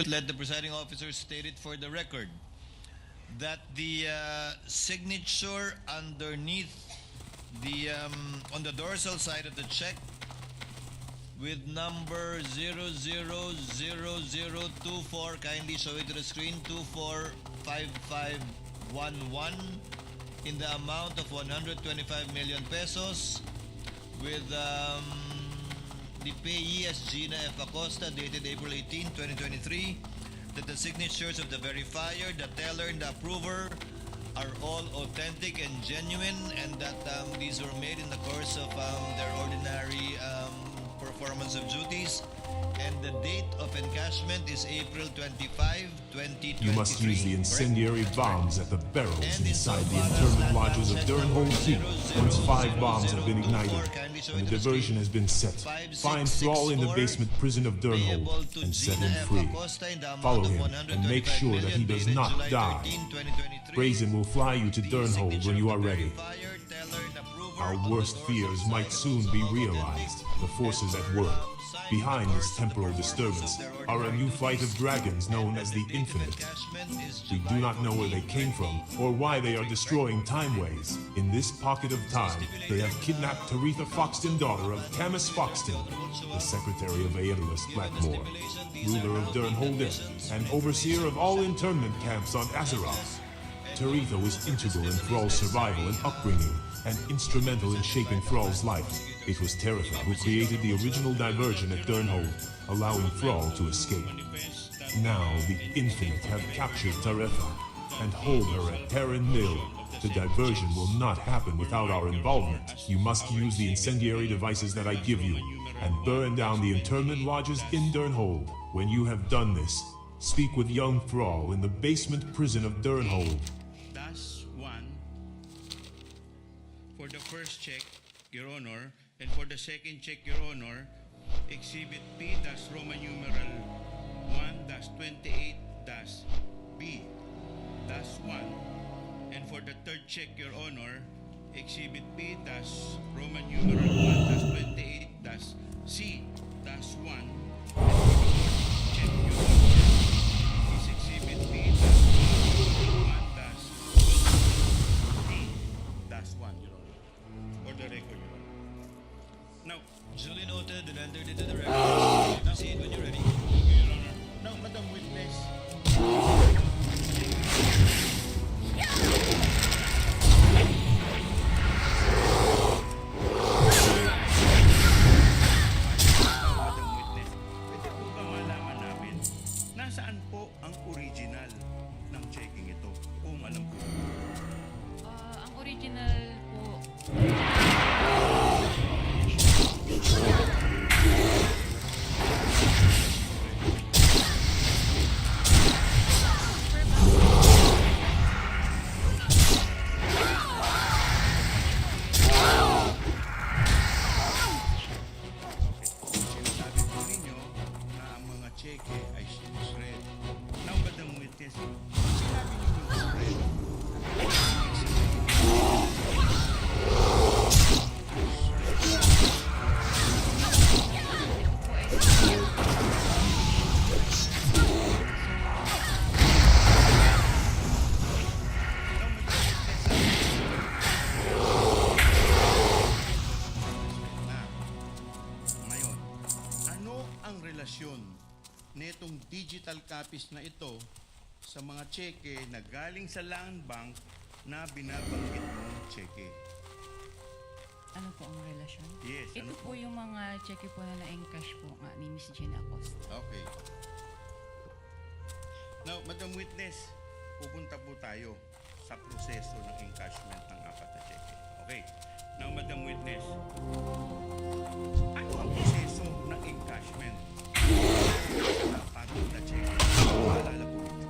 Let the presiding officer state it for the record that the signature underneath the on the dorsal side of the check with number 000024, kindly show it to the screen, 245511 in the amount of 125 million pesos with the payee as Gina F. Acosta, dated April 18, 2023, that the signatures of the verifier, the teller, and the approver are all authentic and genuine, and that these were made in the course of their ordinary performance of duties, and the date of encashment is April 25, 2023. You must use the incendiary bombs at the barrels inside the internment lodges of Durnholm Keep. Once 5 bombs have been ignited and the diversion has been set, find Thrall in the basement prison of Durnholm and set him free. Follow him and make sure that he does not die. Brazen will fly you to Durnholm when you are ready. Our worst fears might soon be realized. The forces at work behind this temporal disturbance are a new flight of dragons known as the Infinite. We do not know where they came from or why they are destroying timeways. In this pocket of time, they have kidnapped Taretha Foxton, daughter of Camus Foxton, the secretary of Aeolus Blackmore, ruler of Durnholden, and overseer of all internment camps on Azeroth. Taretha was integral in Thrall's survival and upbringing, and instrumental in shaping Thrall's life. It was Taretha who created the original diversion at Durnholm, allowing Thrall to escape. Now the Infinite have captured Taretha and hold her at Terran Mill. The diversion will not happen without our involvement. You must use the incendiary devices that I give you and burn down the internment lodges in Durnholm. When you have done this, speak with young Thrall in the basement prison of Durnholm. That's one. For the first check, Your Honor, and for the second check, Your Honor, Exhibit P, that's Roman numeral 1-28-B. That's one. And for the third check, Your Honor, Exhibit P, that's Roman numeral 1-28-C. That's one. And for the fourth check, Your Honor, is Exhibit P, that's Roman 1-D. That's one, Your Honor. For the record, Your Honor. Now, Duly noted and entered into the record. Proceed when you're ready. Your Honor. Now, Madam Witness. Madam Witness, pwede po ba malaman namin nasaan po ang original ng checking ito? Kung alam po. Ang original po. Sinasabi po ninyo na ang mga cheque ay sinusred. Now, Madam Witness, sinabi ninyo sred. Ngayon, ano ang relasyon netong digital copies na ito sa mga cheque na galing sa land bank na binabanggit mong cheque? Ano po ang relasyon? Yes, Ito ano po yung mga cheque po na na-encash po nga ni Miss Gina Acosta. Okay. Now, Madam Witness, pupunta po tayo sa proseso ng encashment ng 4 na cheque. Okay. Now, Madam Witness, ano ang proseso ng encashment ng 4 na cheque? Maalala po ninyo.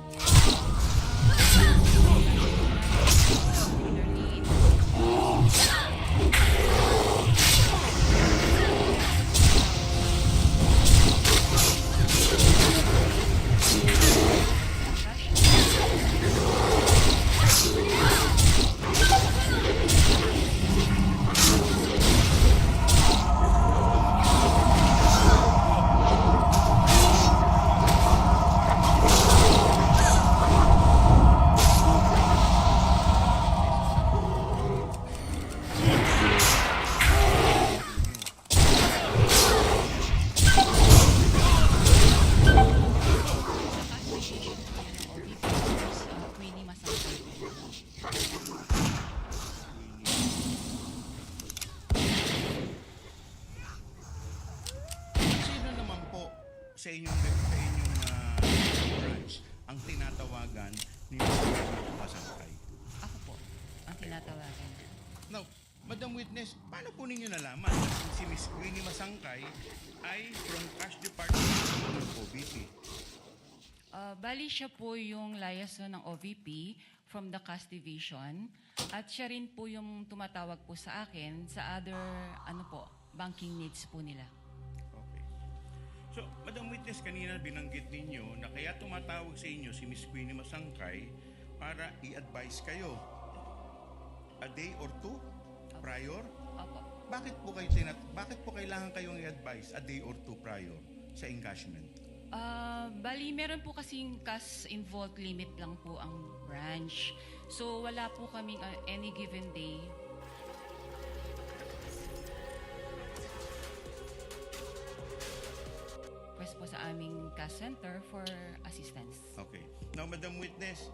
branch ang tinatawagan ni Mr. Masangkay? Ako po ang tinatawagan. Now, Madam Witness, paano po ninyo nalaman na si Miss Queenie Masangkay ay from Cash Department ng OVP? Bali siya po yung liaison ng OVP from the CAS Division at siya rin po yung tumatawag po sa akin sa other banking needs po nila. Okay. So, Madam Witness, kanina binanggit ninyo na kaya tumatawag sa inyo si Miss Queenie Masangkay para i-advise kayo a day or two prior? Opo. Bakit po kailangan kayong i-advise a day or two prior sa encashment? Bali, meron po kasing cash involved limit lang po ang branch. So, wala po kaming any given day. Request po sa aming cash center for assistance. Okay. Now, Madam Witness,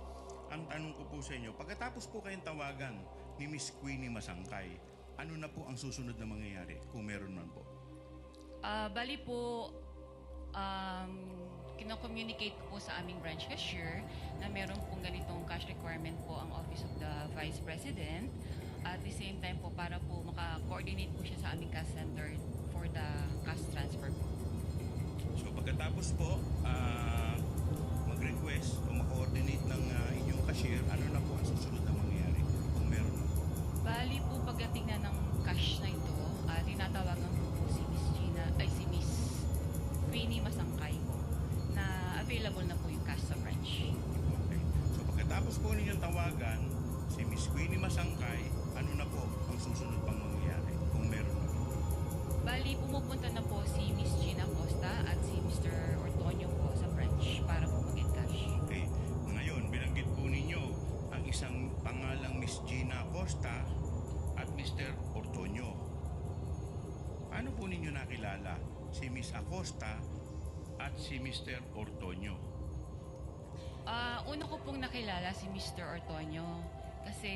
ang tanong ko po sa inyo, pagkatapos po kayong tawagan ni Miss Queenie Masangkay, ano na po ang susunod na mangyayari kung meron man po? Bali po, kino-communicate ko po sa aming branch cashier na meron pong ganitong cash requirement po ang Office of the Vice President. At the same time po, para po maka-coordinate po siya sa aming cash center for the cash transfer po. So pagkatapos po, mag-request o mag-coordinate ng inyong cashier, ano na po ang susunod na mangyayari kung meron na po? Bali po, pagdating na ng cash na ito, tinatawagan ko po si Miss Queenie Masangkay po na available na po yung cash sa branch. Okay. So pagkatapos po ninyong tawagan si Miss Queenie Masangkay, ano na po ang susunod pang mangyayari kung meron na po? Bali, pumupunta na po si Miss Gina Costa at si Mr. Ortonio po sa branch para po mag-encash. Okay. Ngayon, binanggit po ninyo ang isang pangalang Miss Gina Costa at Mr. Ortonio. Paano po ninyo nakilala si Miss Acosta at si Mr. Ortonio? Una ko pong nakilala si Mr. Ortonio kasi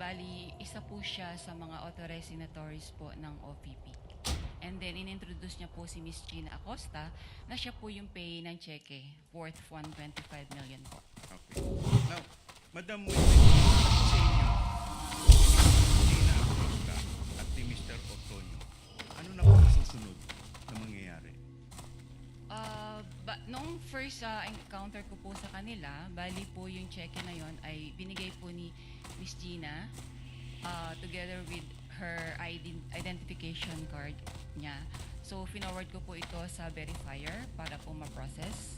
bali isa po siya sa mga authorized signatories po ng OVP. And then inintroduce niya po si Miss Gina Acosta na siya po yung pay ng cheque worth 125 million po. Okay. Now, Madam Witness, sa inyo, si Gina Acosta at si Mr. Ortonio, ano na po ang susunod na mangyayari? Noong first encounter ko po sa kanila, bali po yung cheque na yon ay binigay po ni Miss Gina together with her identification card niya. So, finoward ko po ito sa verifier para po ma-process.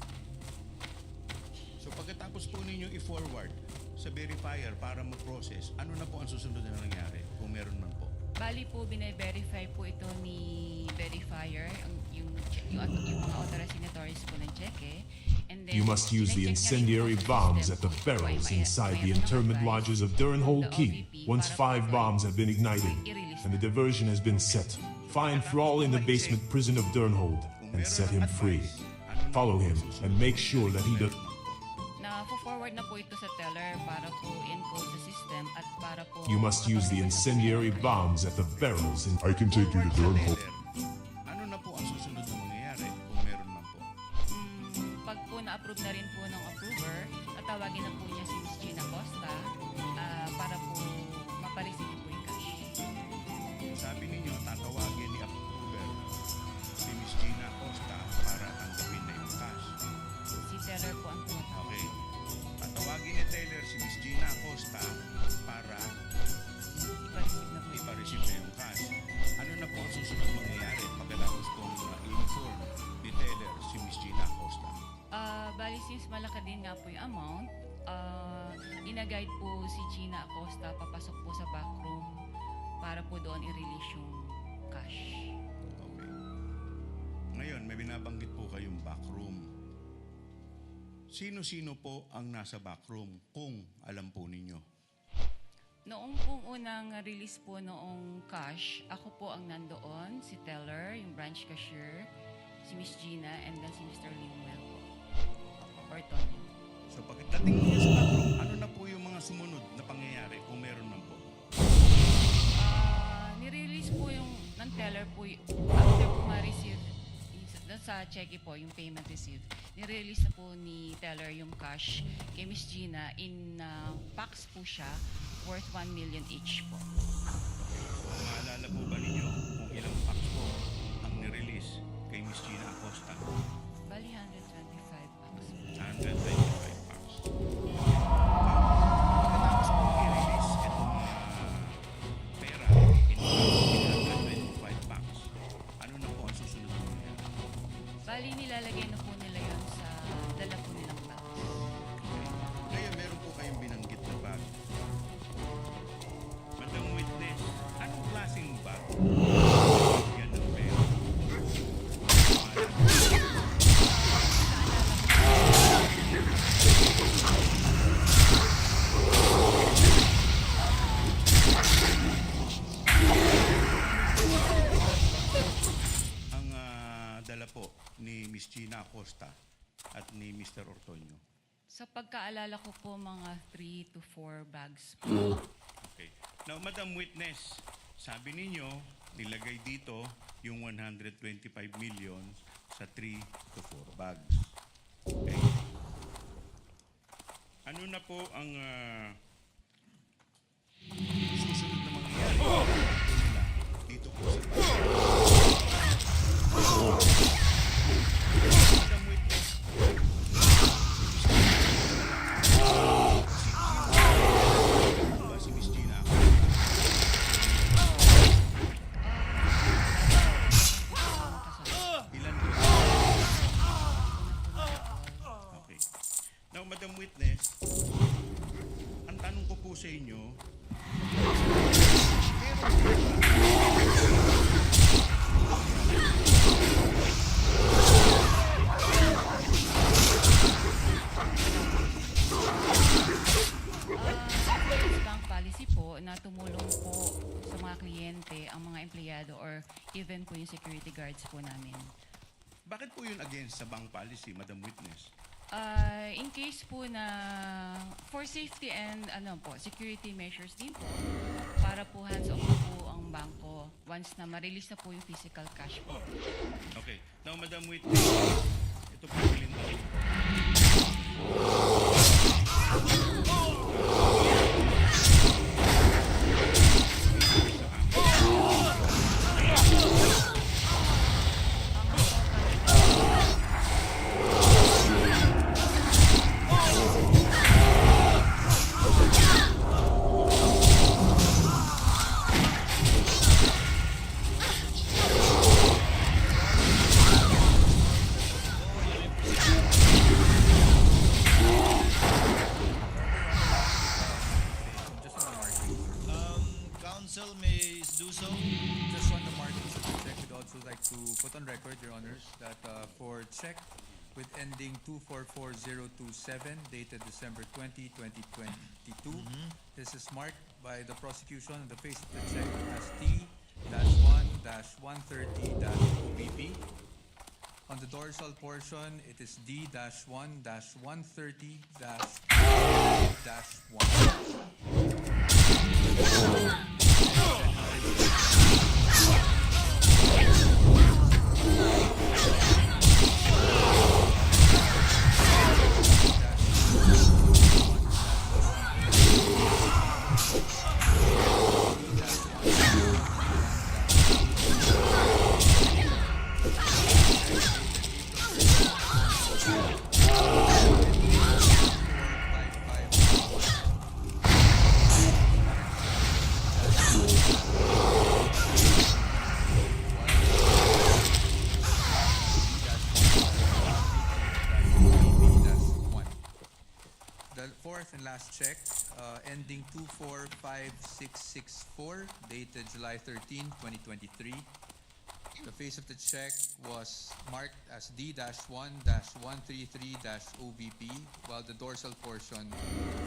So pagkatapos po ninyong i-forward sa verifier para ma-process, ano na po ang susunod na nangyari kung meron man po? Bali po, bine-verify po ito ni verifier, yung mga authorized signatories po ng cheque. And then, You must use the incendiary bombs at the barrels inside the internment lodges of Key. Once 5 bombs have been ignited and the diversion has been set, find Thrall in the basement prison of Durnhold and set him free. Follow him and make sure that he does. Na-forward na po ito sa teller para po encode sa system at para po... You must use the incendiary bombs at the barrels in. I can take you to Durnhold. Ano na po ang susunod na mangyayari kung meron man po? Pag po na-approve na rin po ng approver, tatawagin na po niya si Miss Gina Costa para po mapareceive po yung cash. Sabi ninyo, tatawagin ni approver si Miss Gina Costa para tanggapin na yung cash. Si teller po ang tumatawag. Okay. Tatawagin ni Taylor si Miss Gina Costa para Ipareceive na po. ipa-receive na yung cash. Ano na po ang susunod mangyayari pagkatapos pong i-inform ni Taylor si Miss Gina Costa? Bali, since malaki din nga po yung amount, ina-guide po si Gina Acosta papasok po sa backroom para po doon i-release yung cash. Okay. Ngayon, may binabanggit po kayong backroom. Sino-sino po ang nasa backroom kung alam po ninyo? Noong pong unang release po noong cash, ako po ang nandoon, si teller, yung branch cashier, si Miss Gina, and then si Mr. Limuel po. Or Tony. So pagdating niyo sa backroom, ano na po yung mga sumunod na pangyayari kung meron man po? Nirelease po yung ng teller po after po ma-receive sa cheque po, yung payment received, nirelease na po ni teller yung cash kay Miss Gina in packs po siya worth 1 million each po. Maalala po ba ninyo kung ilang packs po ang nirelease kay Miss Gina Acosta? Bali 125 packs. 125 packs. Pagkatapos po i-release itong pera in 125 packs, ano na po ang susunod po niya? Bali nilalagay na po nila yun sa dala po nilang packs. Kaya meron po kayong binanggit na bag. Madam Witness, anong klaseng bag? Yan ang pera. Ang dala po ni Miss Gina Acosta at ni Mr. Ortonio. Sa pagkaalala ko po, mga 3 to 4 bags po. Okay. Now, Madam Witness, sabi ninyo, nilagay dito yung 125 million sa 3 to 4 bags. Okay. Ano na po ang susunod na mangyayari nila dito po sa bag? Madam Witness, si Miss Gina ilan po? Okay. Now, Madam Witness, ang tanong ko po sa inyo, Bank policy po na tumulong po sa mga kliyente, ang mga empleyado or even po yung security guards po namin. bakit po yun against sa bank policy, Madam Witness? In case po na for safety and security measures din po, para po hands off na po ang bangko once na ma-release na po yung physical cash po. Okay. Now, Madam Witness, ito po yung lindol. Council may do so. Just on the markings of the check, we'd also like to put on record, Your Honors, that for check with ending 244027, dated December 20, 2022, this is marked by the prosecution on the face of the check as T-1-130-OBP. On the dorsal portion, it is D-1-130-1. The fourth and last check, ending 245664, dated July 13, 2023. The face of the check was marked as D-1-133-OBP, while the dorsal portion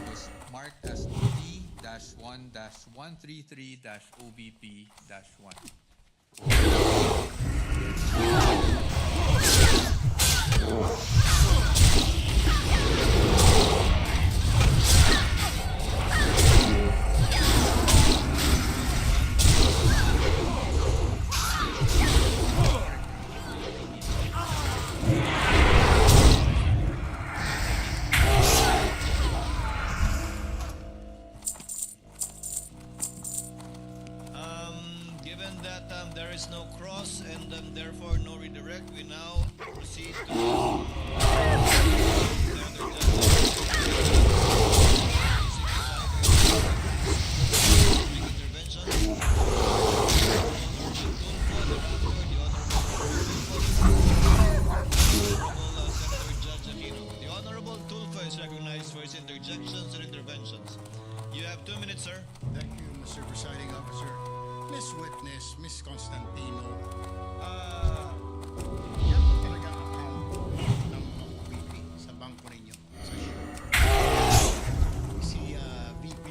was marked as D-1-133-OBP-1. recognized for his interjections and interventions. You have 2 minutes, sir. Thank you, Mr. Presiding Officer. Miss Witness, Miss Constantino, yan po talaga ang account ng mga VP sa bangko ninyo. Sa si VP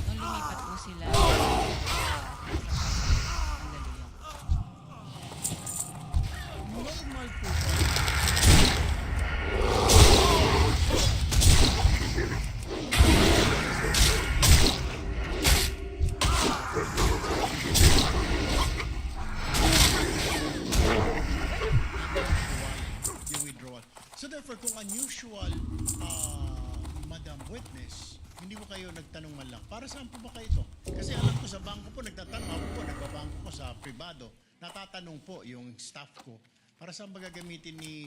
Nung lumipat po sila, normal po. Yung withdrawal. So therefore, kung unusual, Madam Witness, hindi mo kayo nagtanong man lang, para saan po ba kayo ito? Kasi alam ko sa bangko po, nagtatanong ako po, nagbabangko ko sa privado, natatanong po yung staff ko, para saan ba gagamitin ni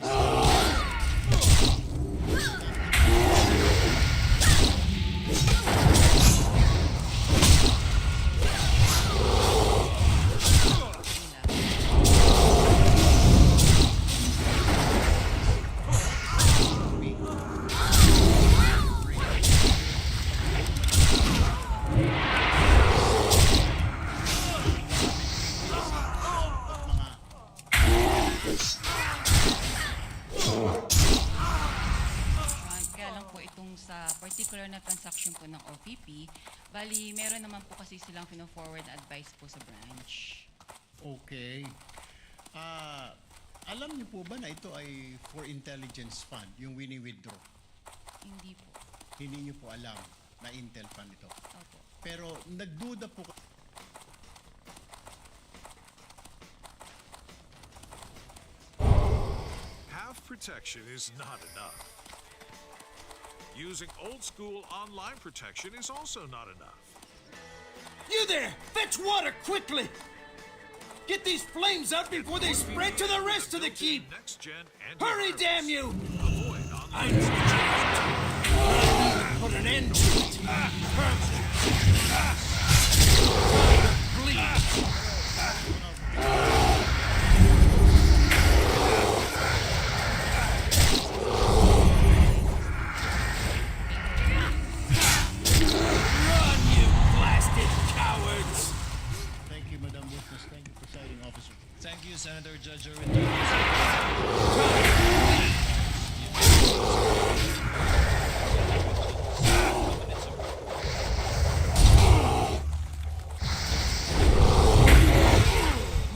kaya lang po itong sa particular na transaction po ng OVP, bali meron naman po kasi silang pino-forward advice po sa branch. Okay. Alam niyo po ba na ito ay for intelligence fund, yung wini-withdraw? Hindi po. Hindi niyo po alam na intel fund ito. Opo. Pero nagduda po Half protection is not enough. Using old school online protection is also not enough. You there! Fetch water quickly! Get these flames out before they spread to the rest of the keep! Next gen Hurry, damn you! Avoid I online need to put an end to it. Please. Run, you blasted cowards! Thank you, Madam Witness. Thank you, Presiding Officer. Thank you, Senator Judge Erwin.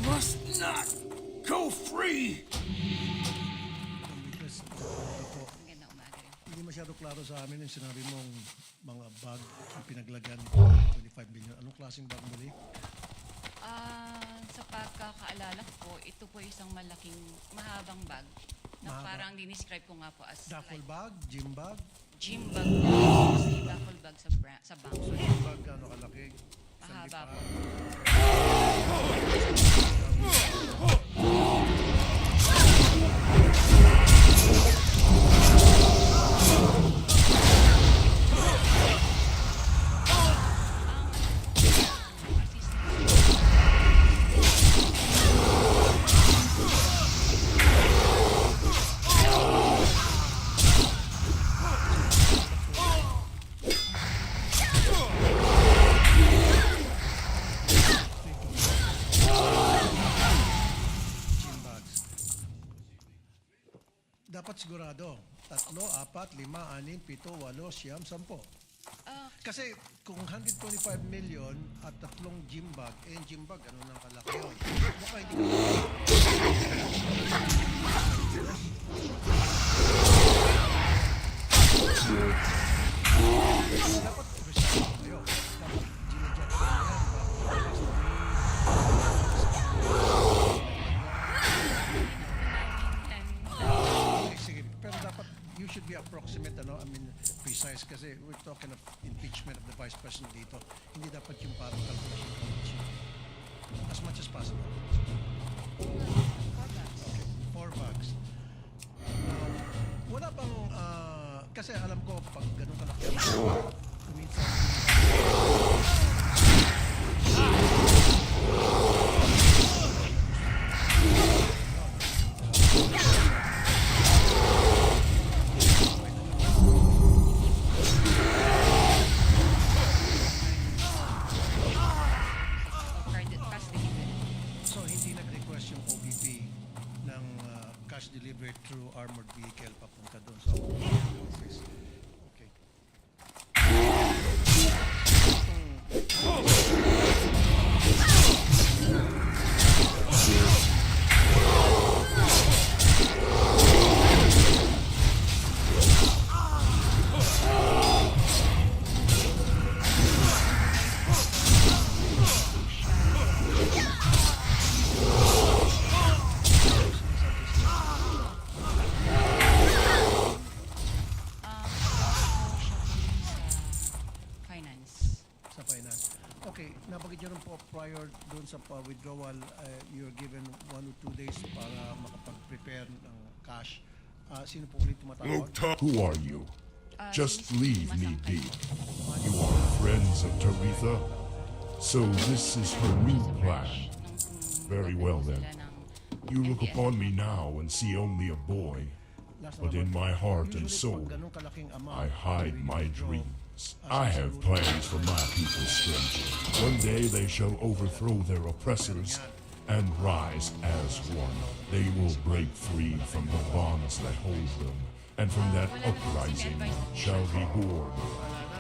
Must not go free! Madam Witness, po, Magandang umaga rin. hindi masyado klaro sa amin yung sinabi mong mga bag ang pinaglagan 25 billion. Anong klaseng bag muli? Sa pagkakaalala ko po, ito po isang malaking, mahabang bag na Mahaba. parang dinescribe ko nga po as Duffel like bag? Gym bag? gym bag po. Kasi duffel bag sa bank. So yung bag ano kalaki? Isang Mahaba lipa? po. Gym bags. Dapat sigurado. 3, 4, 5, 6, 7, 8, 9, 10. Ah, Kasi kung 125 million at 3 gym bag, yung gym bag, ano nang kalaki yun? Baka hindi ka dapat research kayo. Dapat ginadjust ko yan. yan. Sige, we should be approximate, precise kasi we're talking of impeachment of the Vice President dito. Hindi dapat yung parang calculation. As much as possible. 4 bags. Wala bang, kasi alam ko, pag ganun kalaki, kuminsan, so hindi nag-request yung OBP ng cash delivered through armored vehicle papunta doon sa office. Okay. Finance. Sa finance. Okay, nabagit nyo rin po prior doon sa withdrawal, you're given 1 or 2 days para makapag-prepare ng cash. Sino po ulit tumatawag? Who are you? Just Si Miss leave me Masangkay. be. You are friends of Taritha? So this is her new plan. Very well then. You look upon me now and see only a boy, but in my heart and soul, I hide my dreams. I have plans for my people, stranger. One day they shall overthrow their oppressors and rise as one. They will break free from the bonds that hold them, and from that uprising shall be born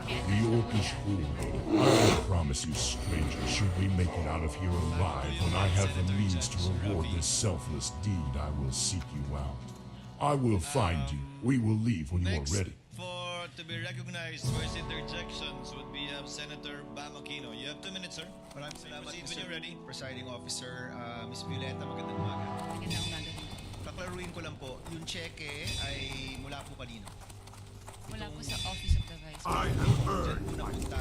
the Orcish horde. I will promise you, stranger, should we make it out of here alive, when I have the means to reward this selfless deed, I will seek you out. I will find you. We will leave when you are Next, ready. to be recognized for his interjections would be Senator Bam Aquino. You have 2 minutes, sir. Maraming salamat, Proceed when Mr. you're ready. Presiding Officer, Ms. Violeta, magandang umaga. Magandang umaga din. Kaklaruin ko lang po, yung cheque ay mula po kanino? Mula po sa Office of the Vice President. Diyan po napunta.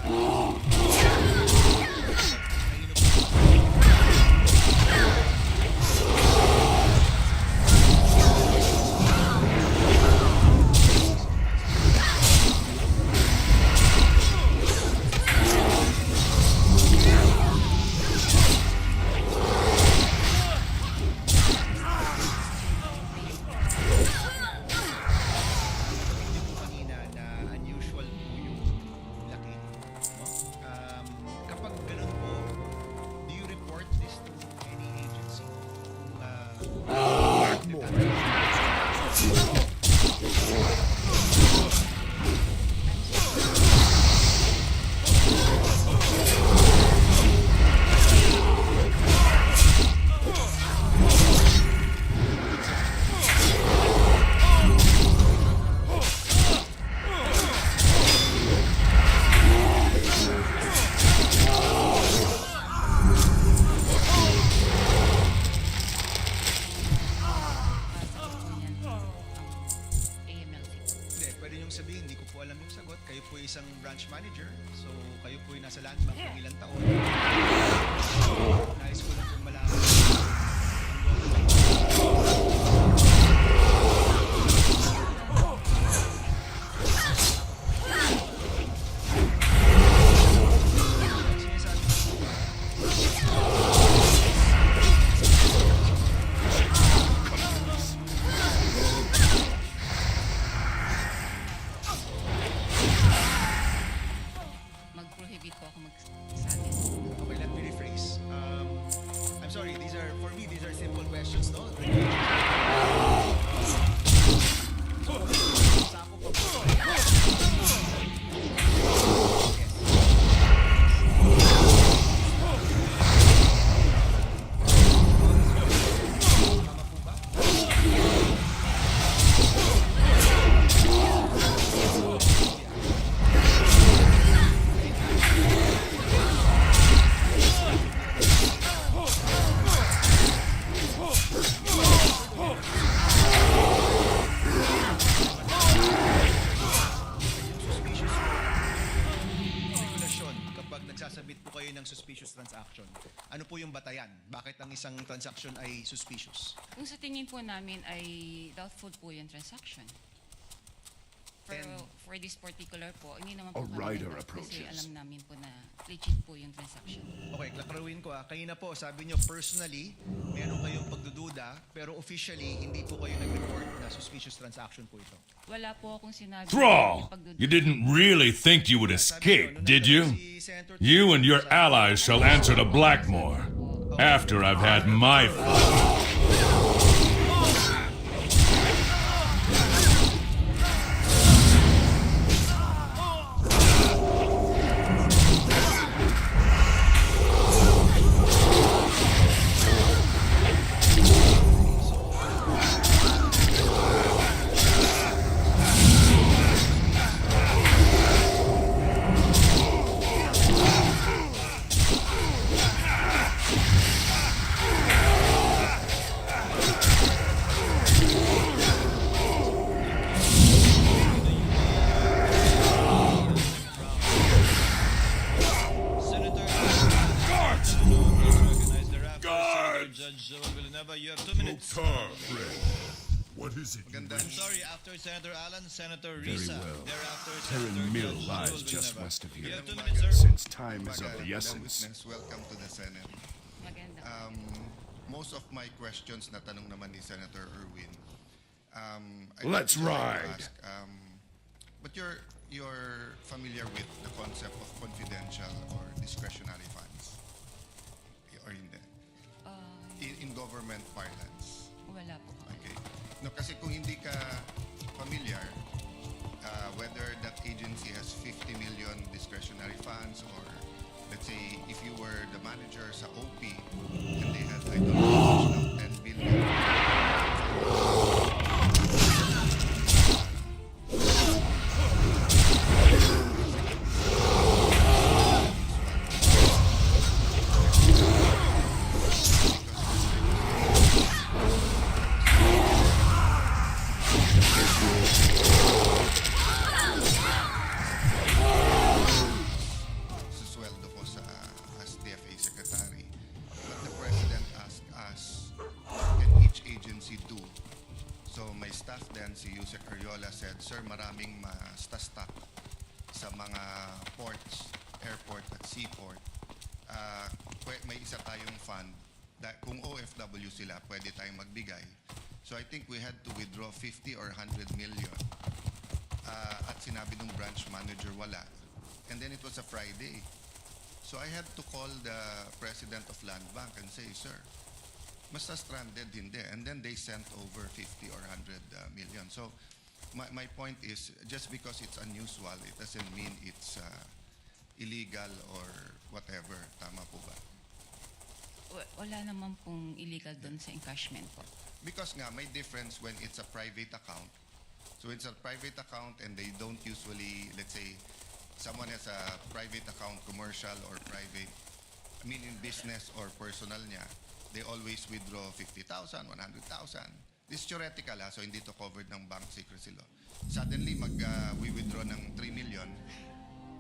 Kanino po? Hindi po kanina na unusual po yung laki. No? Kapag ganun po, do you report this to any agency? AMLC. Hindi, pwede niyong sabihin, hindi ko po alam yung sagot. Kayo po isang branch manager, so kayo po nasa land bank ng ilang taon. Nais ko lang pong malaman. Sinasabi ko, Mag-prohibit po ako magsabi. okay, let me rephrase. I'm sorry, these inyong batayan? Bakit ang isang transaction ay suspicious? Kung sa tingin po namin ay doubtful po yung transaction. Pero for this particular po, hindi naman po kami nag-doubt kasi alam namin po na legit po yung transaction. Okay, klaklaruin ko Kanina po, sabi nyo personally, meron kayong pagdududa, pero officially, hindi po kayo nag-report na suspicious transaction po ito. Wala po akong sinabi. Thrall, you didn't really think you would escape, did you? You and your allies shall answer to Blackmore after I've had my fun. You have 2 minutes. What is it? I'm sorry, after Senator Allen, Senator Risa. well. Thereafter, Terran Senator Mill Judge lies Joel just Villanueva. west of You here. have 2 minutes, sir. Since time is of the essence. Welcome to the Senate. Maganda. Most of my questions na tanong naman ni Senator Erwin. Let's I'd like to ride. ask, but you're familiar with the concept of confidential or discretionary funds? Or hindi? In government parlance. Wala po. Okay. No, kasi kung hindi ka familiar, whether that agency has 50 million discretionary funds or let's say if you were the manager sa OP and they had, I don't know, 10 billion. Susweldo ko as DFA Secretary. But the President asked us, what can each agency do? So my staff then, si Yusek Ariola said, Sir, maraming ma-stack sa mga ports, airport at seaport. May isa tayong fund. Kung OFW sila, pwede tayong magbigay. So I think we had to withdraw 50 or 100 million. At sinabi ng branch manager, wala. And then it was a Friday. So I had to call the president of Land Bank and say, sir, basta stranded, hindi. And then they sent over 50 or 100 million. So my point is, just because it's unusual, it doesn't mean it's illegal or whatever. Tama po ba? Wala naman pong illegal doon sa encashment po. Because nga, may difference when it's a private account. So it's a private account and they don't usually, let's say, someone has a private account, commercial or private, meaning business or personal niya, they always withdraw 50,000, 100,000. This is theoretical so hindi to covered ng bank secrecy law. Suddenly, we withdraw ng 3 million,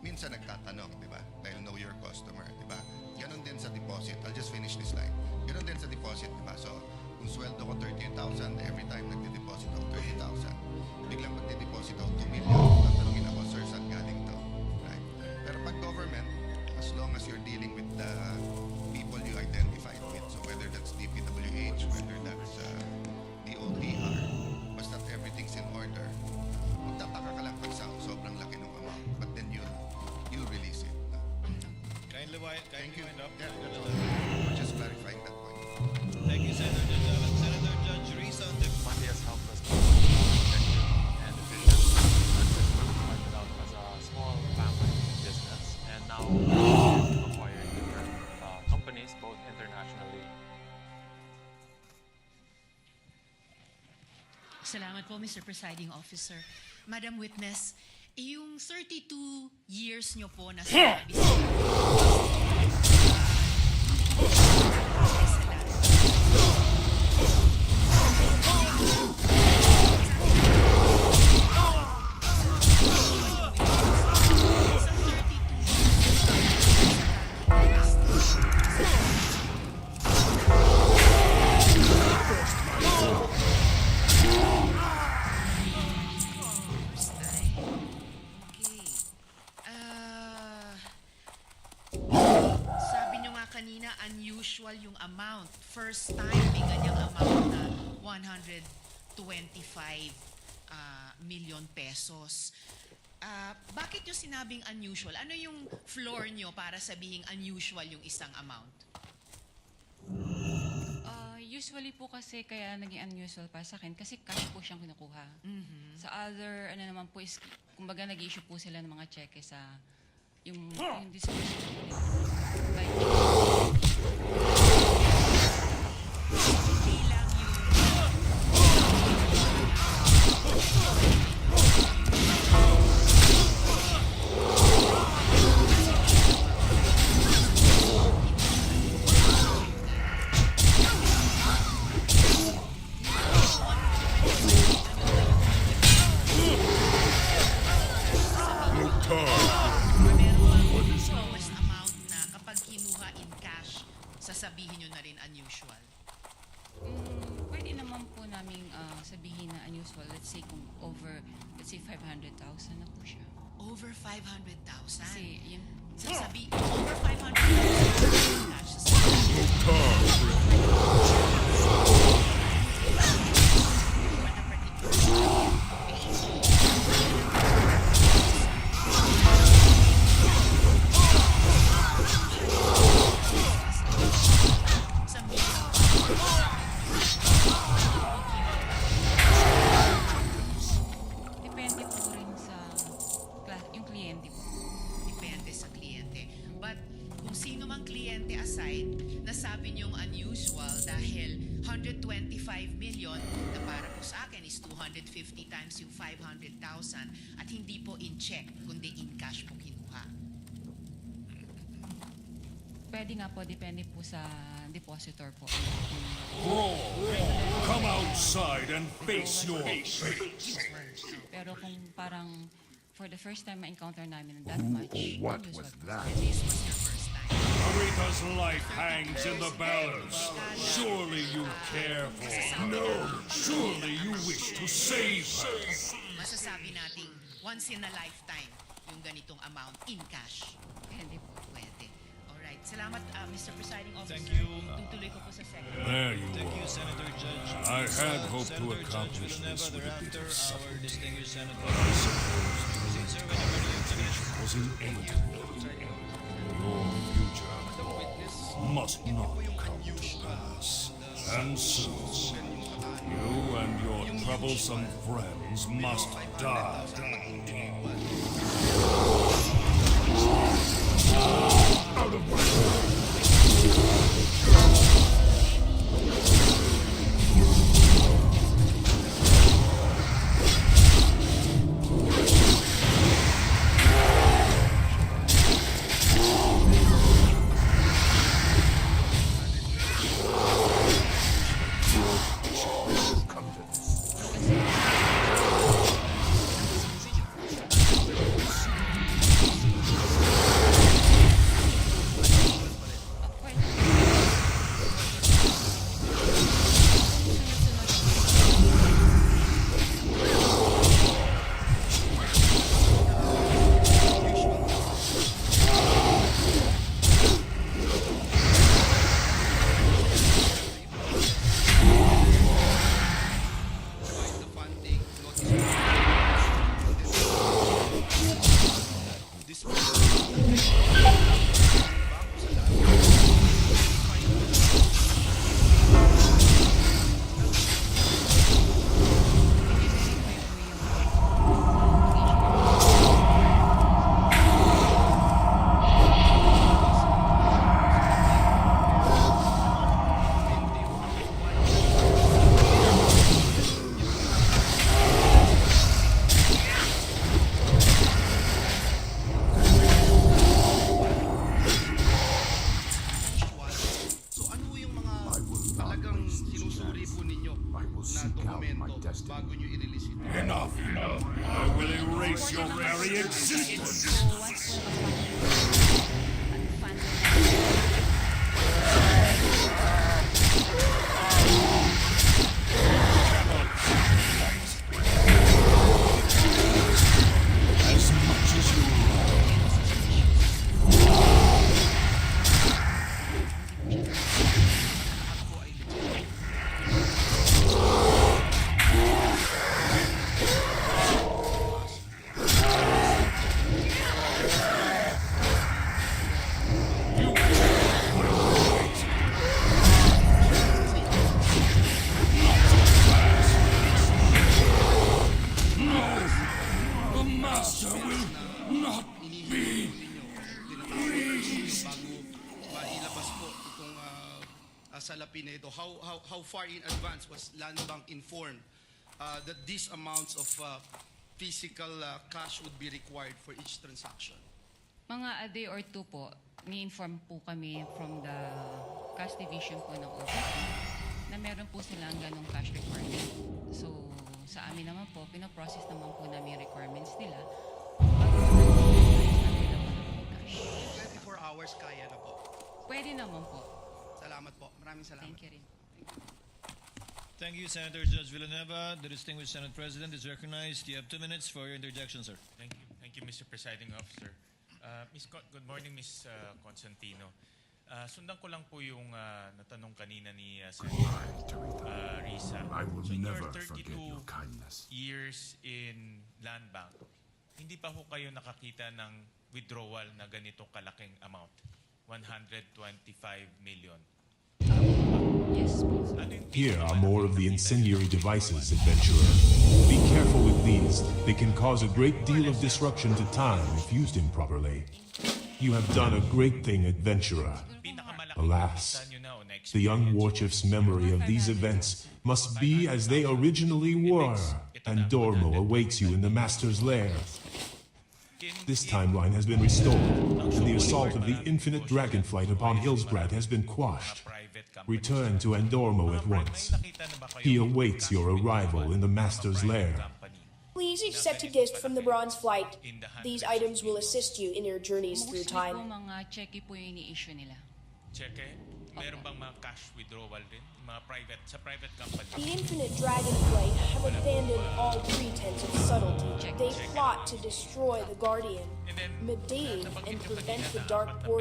minsan nagtatanong, di ba? Dahil know your customer, di ba? Ganon din sa deposit. I'll just finish this slide. Ganon din sa deposit, di ba? So, kung sweldo ko 38,000, every time nagde-deposit ako 30,000, biglang magde-deposit ako 2 million, tatanungin ako, sir, saan galing to? Right? Pero pag government, as long as you're dealing with the people you identified with, so whether that's DPWH, whether that's DOTR, basta everything's in order, magtataka ka lang pag sobrang laki ng amount, but then you'll release it. Thank you. Just clarifying that point. Thank you, Senator Judge Allen. Senator Judge Risa. Monday has helped us be more effective and efficient. Our system started out as a small family business, and now we're acquiring different companies, both internationally. Salamat po, Mr. Presiding Officer. Madam Witness, yung 32 years nyo po na sinabi sa unusual yung amount. First time may ganyang amount na 125 million pesos. Bakit nyo sinabing unusual? Ano yung floor nyo para sabihing unusual yung isang amount? Usually po kasi kaya naging unusual para sa akin kasi cash po siyang kinukuha. Sa other, ano naman po is, kumbaga nag-issue po sila ng mga cheque sa yung disbursement po nila. By lowest amount na kapag kinuha in cash, sasabihin nyo na rin unusual? Pwede naman po namin sabihin na unusual. Let's say kung over, let's say 500,000 na po siya. Over 500,000? Kasi yung Sasabi, over 500,000 in cash, depende po rin sa yung kliyente po. depende sa kliyente. But kung sino mang kliyente aside, nasabi niyong unusual dahil 125 million na para po sa akin is 250 times yung 500,000 at hindi po in check, kundi in cash po kinuha. Pwede nga po, depende po sa depositor po. Come outside and face your fate. Pero kung parang for the first time ma-encounter namin that much, What unusual was po. that? This was your first time. Marita's life hangs in the balance. Surely you care for her. No, surely you wish to save her. Masasabi nating once in a lifetime yung ganitong amount in cash. Pwede po. Pwede. Alright. Salamat, Mr. Presiding Officer. Thank you. Tutuloy ko po sa second. There you Thank you, are. Senator Judge. I had hoped to Senator accomplish Judge this Villanueva, with a bit thereafter, of our subtlety. distinguished senator. But I suppose Proceed, sir, whenever you're finished. was inevitable. Your future, Paul, must not come to pass. And soon, you and your troublesome friends must die. Out of my way! bago nyo i-release ito. Enough! I will erase your very existence! As much as you like. ganito, how far in advance was Land Bank informed that these amounts of physical cash would be required for each transaction? Mga a day or two po, ni-inform po kami from the cash division po ng OPP na meron po silang ganong cash requirement. So, sa amin naman po, pinaprocess naman po namin requirements nila. Cash. 24 hours kaya na po. Pwede naman po. Salamat po. Maraming salamat. Thank you rin. Thank you, Senator Judge Villanueva. The distinguished Senate President is recognized. You have 2 minutes for your interjection, sir. Thank you, Mr. Presiding Officer. Good morning, Ms. Constantino. Sundan ko lang po yung natanong kanina ni Senator Risa. So in your 32 years in Land Bank, hindi pa ho kayo nakakita ng withdrawal na ganito kalaking amount, 125 million. Yes, please. Here are more of the incendiary devices, adventurer. Be careful with these. They can cause a great deal of disruption to time if used improperly. You have done a great thing, adventurer. Alas, the young war chief's memory of these events must be as they originally were, and Dormo awaits you in the Master's lair. This timeline has been restored, and the assault of the infinite dragonflight upon Hillsbrad has been quashed. Return to Andormo at once. He awaits your arrival in the Master's lair. Please accept a gift from the Bronze Flight. These items will assist you in your journeys through Mostly po time. mga cheque po yung ini-issue nila. Cheque? Meron bang mga cash withdrawal din? Mga private, sa private company? The Infinite Dragonflight have abandoned all pretense of subtlety. They plot to destroy the Guardian, Medivh, and prevent the Dark Portal.